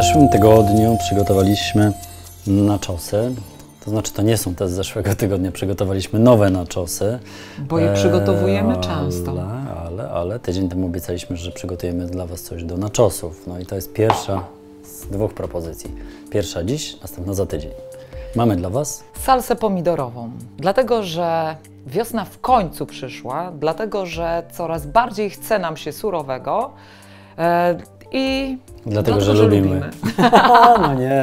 zeszłym tygodniu przygotowaliśmy nachosy. To znaczy, to nie są te z zeszłego tygodnia, przygotowaliśmy nowe nachosy. Bo je przygotowujemy często. Ale tydzień temu obiecaliśmy, że przygotujemy dla Was coś do nachosów. No i to jest pierwsza z dwóch propozycji. Pierwsza dziś, następna za tydzień. Mamy dla Was salsę pomidorową, dlatego że wiosna w końcu przyszła, dlatego że coraz bardziej chce nam się surowego i dlatego, że lubimy.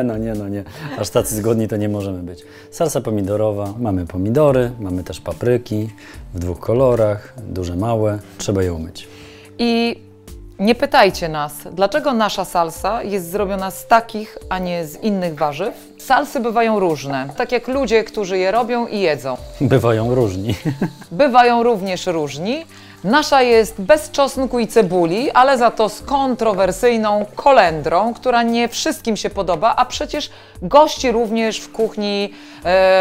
No nie. Aż tacy zgodni to nie możemy być. Salsa pomidorowa, mamy pomidory, mamy też papryki w dwóch kolorach, duże, małe, trzeba je umyć. I nie pytajcie nas, dlaczego nasza salsa jest zrobiona z takich, a nie z innych warzyw. Salsy bywają różne, tak jak ludzie, którzy je robią i jedzą. Bywają różni. Bywają również różni. Nasza jest bez czosnku i cebuli, ale za to z kontrowersyjną kolendrą, która nie wszystkim się podoba, a przecież gości również w kuchni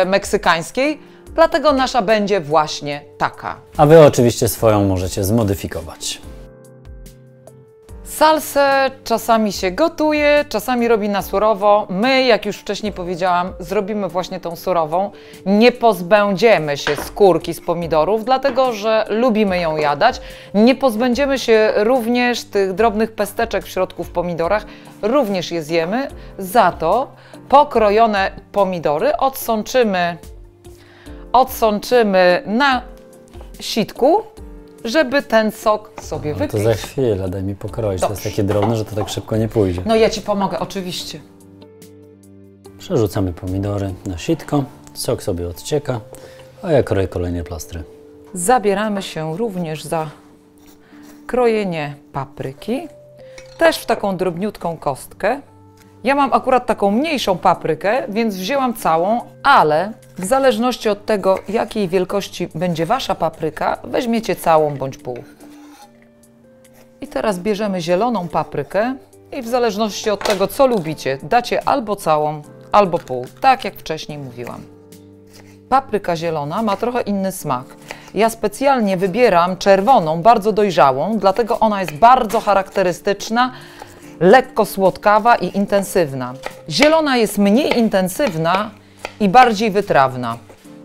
meksykańskiej. Dlatego nasza będzie właśnie taka. A Wy oczywiście swoją możecie zmodyfikować. Salsę czasami się gotuje, czasami robi na surowo. My, jak już wcześniej powiedziałam, zrobimy właśnie tą surową. Nie pozbędziemy się skórki z pomidorów, dlatego że lubimy ją jadać. Nie pozbędziemy się również tych drobnych pesteczek w środku w pomidorach. Również je zjemy. Za to pokrojone pomidory odsączymy na sitku, żeby ten sok sobie wypić. To za chwilę, daj mi pokroić. To jest takie drobne, że to tak szybko nie pójdzie. No ja Ci pomogę, oczywiście. Przerzucamy pomidory na sitko, sok sobie odcieka, a ja kroję kolejne plastry. Zabieramy się również za krojenie papryki, też w taką drobniutką kostkę. Ja mam akurat taką mniejszą paprykę, więc wzięłam całą, ale w zależności od tego, jakiej wielkości będzie Wasza papryka, weźmiecie całą bądź pół. I teraz bierzemy zieloną paprykę i w zależności od tego, co lubicie, dacie albo całą, albo pół, tak jak wcześniej mówiłam. Papryka zielona ma trochę inny smak. Ja specjalnie wybieram czerwoną, bardzo dojrzałą, dlatego ona jest bardzo charakterystyczna, lekko słodkawa i intensywna. Zielona jest mniej intensywna i bardziej wytrawna.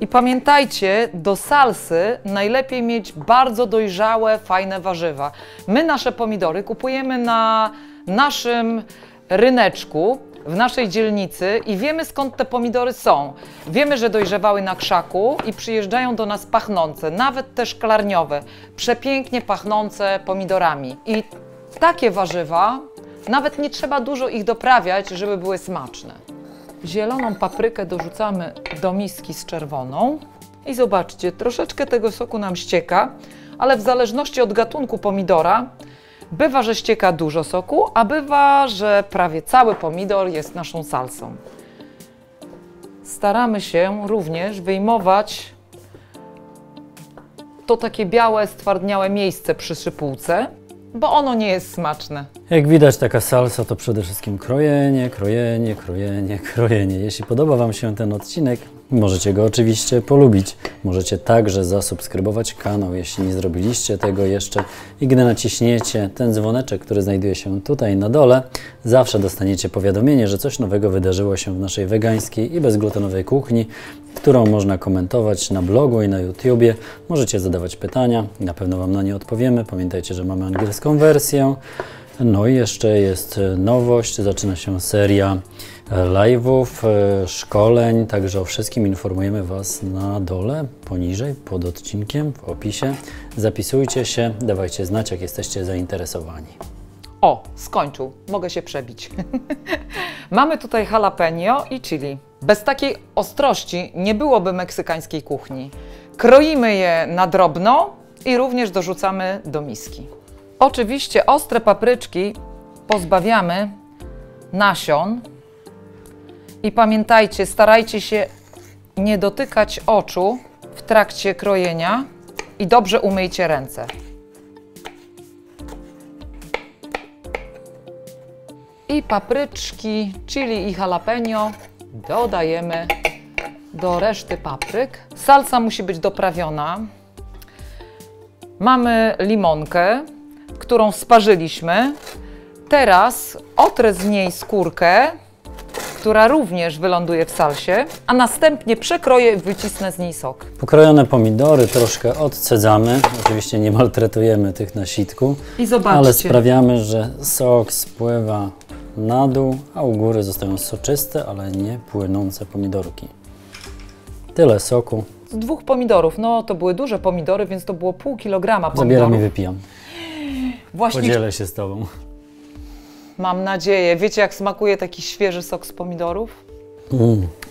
I pamiętajcie, do salsy najlepiej mieć bardzo dojrzałe, fajne warzywa. My nasze pomidory kupujemy na naszym ryneczku, w naszej dzielnicy i wiemy, skąd te pomidory są. Wiemy, że dojrzewały na krzaku i przyjeżdżają do nas pachnące, nawet te szklarniowe, przepięknie pachnące pomidorami. I takie warzywa, nawet nie trzeba dużo ich doprawiać, żeby były smaczne. Zieloną paprykę dorzucamy do miski z czerwoną i zobaczcie, troszeczkę tego soku nam ścieka, ale w zależności od gatunku pomidora bywa, że ścieka dużo soku, a bywa, że prawie cały pomidor jest naszą salsą. Staramy się również wyjmować to takie białe, stwardniałe miejsce przy szypułce, bo ono nie jest smaczne. Jak widać, taka salsa to przede wszystkim krojenie. Jeśli podoba Wam się ten odcinek, możecie go oczywiście polubić. Możecie także zasubskrybować kanał, jeśli nie zrobiliście tego jeszcze. I gdy naciśniecie ten dzwoneczek, który znajduje się tutaj na dole, zawsze dostaniecie powiadomienie, że coś nowego wydarzyło się w naszej wegańskiej i bezglutenowej kuchni, którą można komentować na blogu i na YouTubie. Możecie zadawać pytania i na pewno Wam na nie odpowiemy. Pamiętajcie, że mamy angielską wersję. No i jeszcze jest nowość, zaczyna się seria live'ów, szkoleń, także o wszystkim informujemy Was na dole, poniżej, pod odcinkiem, w opisie. Zapisujcie się, dawajcie znać, jak jesteście zainteresowani. O, skończył, mogę się przebić. Mamy tutaj jalapeno i chili. Bez takiej ostrości nie byłoby meksykańskiej kuchni. Kroimy je na drobno i również dorzucamy do miski. Oczywiście ostre papryczki pozbawiamy nasion i pamiętajcie, starajcie się nie dotykać oczu w trakcie krojenia i dobrze umyjcie ręce. I papryczki, chili i jalapeno dodajemy do reszty papryk. Salsa musi być doprawiona. Mamy limonkę, którą sparzyliśmy. Teraz otrę z niej skórkę, która również wyląduje w salsie, a następnie przekroję i wycisnę z niej sok. Pokrojone pomidory troszkę odcedzamy. Oczywiście nie maltretujemy tych na sitku, I zobaczcie. ale sprawiamy, że sok spływa na dół, a u góry zostają soczyste, ale nie płynące pomidorki. Tyle soku. Z 2 pomidorów. No to były duże pomidory, więc to było pół kilograma pomidorów. Zabieram i wypijam. Właśnie Podzielę się z Tobą. mam nadzieję. Wiecie, jak smakuje taki świeży sok z pomidorów?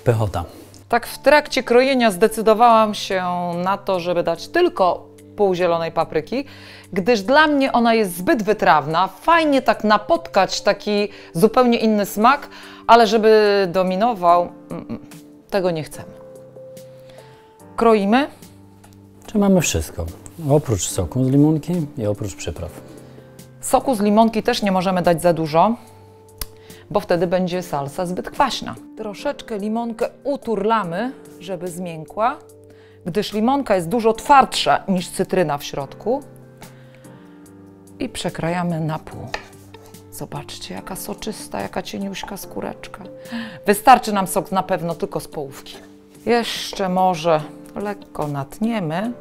Pychota. Tak w trakcie krojenia zdecydowałam się na to, żeby dać tylko pół zielonej papryki, gdyż dla mnie ona jest zbyt wytrawna. Fajnie tak napotkać taki zupełnie inny smak, ale żeby dominował, tego nie chcemy. Kroimy. Czy mamy wszystko? Oprócz soku z limonki i oprócz przypraw. Soku z limonki też nie możemy dać za dużo, bo wtedy będzie salsa zbyt kwaśna. Troszeczkę limonkę uturlamy, żeby zmiękła, gdyż limonka jest dużo twardsza niż cytryna w środku. I przekrajamy na pół. Zobaczcie, jaka soczysta, jaka cieniuśka skóreczka. Wystarczy nam sok na pewno tylko z połówki. Jeszcze może lekko natniemy,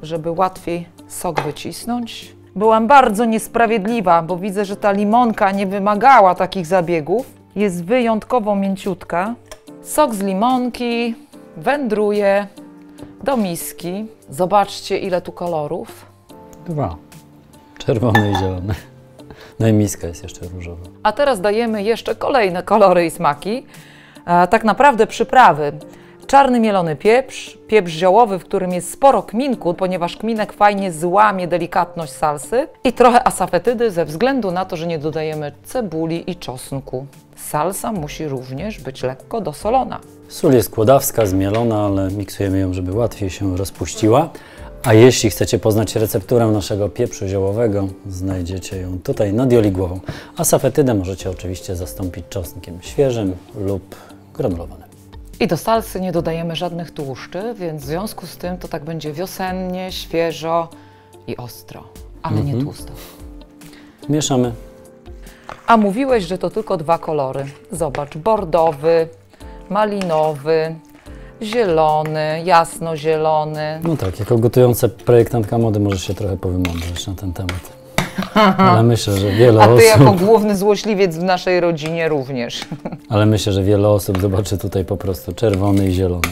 żeby łatwiej sok wycisnąć. Byłam bardzo niesprawiedliwa, bo widzę, że ta limonka nie wymagała takich zabiegów. Jest wyjątkowo mięciutka. Sok z limonki wędruje do miski. Zobaczcie, ile tu kolorów. 2. Czerwony i zielony. No i miska jest jeszcze różowa. A teraz dajemy jeszcze kolejne kolory i smaki. Tak naprawdę przyprawy. Czarny mielony pieprz, pieprz ziołowy, w którym jest sporo kminku, ponieważ kminek fajnie złamie delikatność salsy, i trochę asafetydy ze względu na to, że nie dodajemy cebuli i czosnku. Salsa musi również być lekko dosolona. Sól jest kłodawska, zmielona, ale miksujemy ją, żeby łatwiej się rozpuściła. A jeśli chcecie poznać recepturę naszego pieprzu ziołowego, znajdziecie ją tutaj nad joligłową. Asafetydę możecie oczywiście zastąpić czosnkiem świeżym lub granulowanym. I do salsy nie dodajemy żadnych tłuszczy, więc w związku z tym to tak będzie wiosennie, świeżo i ostro, ale nie tłusto. Mieszamy. A mówiłeś, że to tylko 2 kolory. Zobacz, bordowy, malinowy, zielony, jasnozielony. No tak, jako gotująca projektantka mody możesz się trochę powymądrzeć na ten temat. Ale myślę, że wiele A ty jako osób... główny złośliwiec w naszej rodzinie również. Ale myślę, że wiele osób zobaczy tutaj po prostu czerwony i zielony.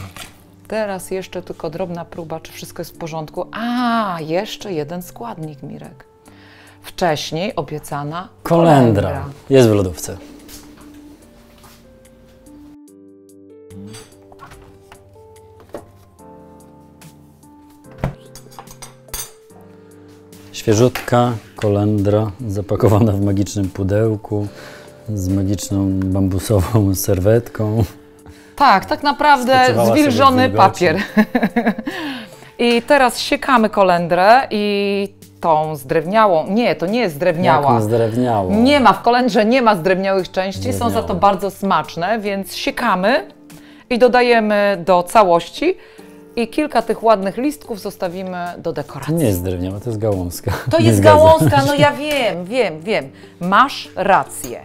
Teraz jeszcze tylko drobna próba, czy wszystko jest w porządku. A, jeszcze jeden składnik, Mirek. Wcześniej obiecana Kolendra. Jest w lodówce. Świeżutka kolendra zapakowana w magicznym pudełku z magiczną bambusową serwetką. Tak, tak naprawdę Spoczywała sobie zwilżony w wilgoci. papier. I teraz siekamy kolendrę i tą zdrewniałą, nie, to nie jest zdrewniała. Jaką zdrewniałą. Nie ma, w kolendrze nie ma zdrewniałych części, są za to Drewniałą. bardzo smaczne, więc siekamy i dodajemy do całości i kilka tych ładnych listków zostawimy do To dekoracji. nie jest drewniała, to jest gałązka. To Nie jest zgadza. gałązka, no ja wiem. Masz rację.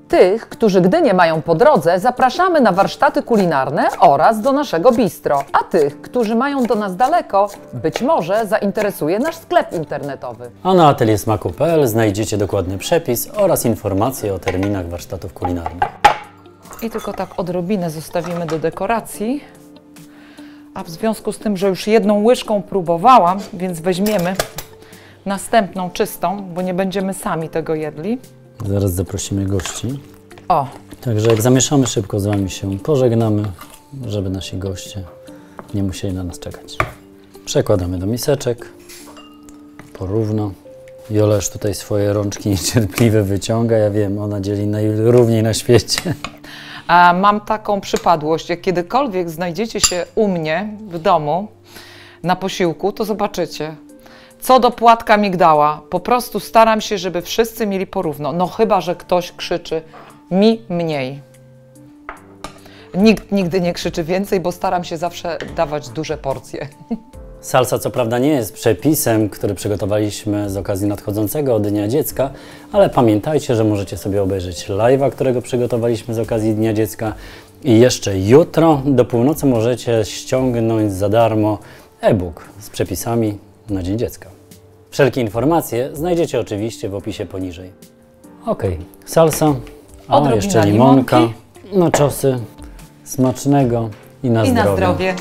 Tych, którzy Gdynię mają po drodze, zapraszamy na warsztaty kulinarne oraz do naszego bistro. A tych, którzy mają do nas daleko, być może zainteresuje nasz sklep internetowy. A na ateliersmaku.pl znajdziecie dokładny przepis oraz informacje o terminach warsztatów kulinarnych. I tylko tak odrobinę zostawimy do dekoracji. A w związku z tym, że już jedną łyżką próbowałam, więc weźmiemy następną czystą, bo nie będziemy sami tego jedli. Zaraz zaprosimy gości. O, Także jak zamieszamy, szybko z Wami się pożegnamy, żeby nasi goście nie musieli na nas czekać. Przekładamy do miseczek, porówno. Jola już tutaj swoje rączki niecierpliwe wyciąga, ja wiem, ona dzieli najrówniej na świecie. a mam taką przypadłość, jak kiedykolwiek znajdziecie się u mnie w domu na posiłku, to zobaczycie. Co do płatka migdała, po prostu staram się, żeby wszyscy mieli porówno. No chyba, że ktoś krzyczy mi mniej. Nikt nigdy nie krzyczy więcej, bo staram się zawsze dawać duże porcje. Salsa co prawda nie jest przepisem, który przygotowaliśmy z okazji nadchodzącego Dnia Dziecka, ale pamiętajcie, że możecie sobie obejrzeć live'a, którego przygotowaliśmy z okazji Dnia Dziecka i jeszcze jutro do północy możecie ściągnąć za darmo e-book z przepisami na Dzień Dziecka. Wszelkie informacje znajdziecie oczywiście w opisie poniżej. Ok, salsa, a Odrobina jeszcze limonka, limonki. naczosy, smacznego i na I zdrowie. na zdrowie.